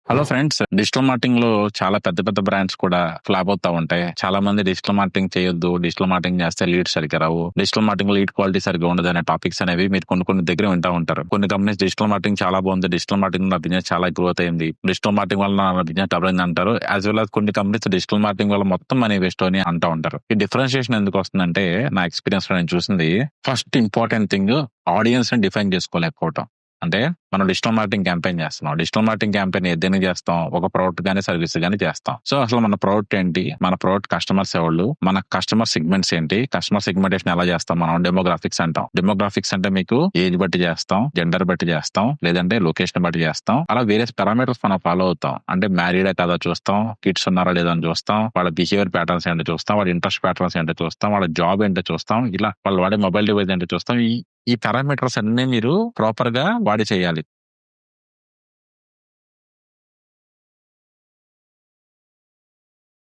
Hello friends, digital marketing లో చాలా పెద్ద పెద్ద బ్రాండ్స్ కూడా ఫ్లాప్ అవుతా ఉంటాయి. చాలా మంది డిజిటల్ మార్కెటింగ్ చేయొద్దు, డిజిటల్ మార్కెటింగ్ చేస్తే లీడ్ సరిగ్గా రావు, డిజిటల్ మార్కెటింగ్ లీడ్ క్వాలిటీ సరిగ్గా ఉండదు అనే టాపిక్స్ అనేవి మీరు కొన్ని దగ్గర వింటా ఉంటారు. కొన్ని కంపెనీస్ డిజిటల్ మార్కెటింగ్ చాలా బాగుంది, డిజిటల్ మార్కెటింగ్ నా బిజినెస్ చాలా గ్రోత్ అయింది, డిజిటల్ మార్కెటింగ్ వల్ల నా బిజినెస్ డబుల్ అయింది అంటారు. యాజ్ వెల్ as కొన్ని కంపెనీస్ డిజిటల్ మార్కెటింగ్ వల్ల మొత్తం మనీ వేస్ట్ అని అంటూ ఉంటారు. ఈ డిఫరెన్షియేషన్ ఎందుకు వస్తుందంటే, నా ఎక్స్పీరియన్స్ లో నేను చూసింది, ఫస్ట్ ఇంపార్టెంట్ థింగ్ ఆడియన్స్ ని డిఫైన్ చేసుకోలేకపోవటం. అంటే మనం డిజిటల్ మార్కెటింగ్ క్యాంపెయిన్ చేస్తున్నాం. డిజిటల్ మార్కెటింగ్ క్యాంపెయిన్ ఏదైనా చేస్తాం, ఒక ప్రోడక్ట్ గానీ సర్వీస్ గానీ చేస్తాం. సో అసలు మన ప్రోడక్ట్ ఏంటి, మన ప్రోడక్ట్ కస్టమర్స్ ఎవరు, మన కస్టమర్ సెగ్మెంట్స్ ఏంటి, కస్టమర్ సెగ్మెంటేషన్ ఎలా చేస్తాం, మనం డెమోగ్రాఫిక్స్ అంటాం. డెమోగ్రాఫిక్స్ అంటే మీకు ఏజ్ బట్టి చేస్తాం, జెండర్ బట్టి చేస్తాం, లేదంటే లొకేషన్ బట్టి చేస్తాం. అలా వేరే పారామీటర్స్ మనం ఫాలో అవుతాం. అంటే మ్యారీడ్ కదా చూస్తాం, కిడ్స్ ఉన్నారా లేదా అని చూస్తాం, వాళ్ళ బిహేవియర్ ప్యాటర్న్స్ ఏంటో చూస్తాం, వాళ్ళ ఇంట్రెస్ట్ ప్యాటర్న్స్ ఏంటో చూస్తాం, వాళ్ళ జాబ్ ఏంటో చూస్తాం, ఇలా వాళ్ళు వాడే మొబైల్ డివైస్ ఏంటో చూస్తాం. ఈ పారామీటర్స్ అన్ని మీరు ప్రాపర్ గా వాడి చేయాలి.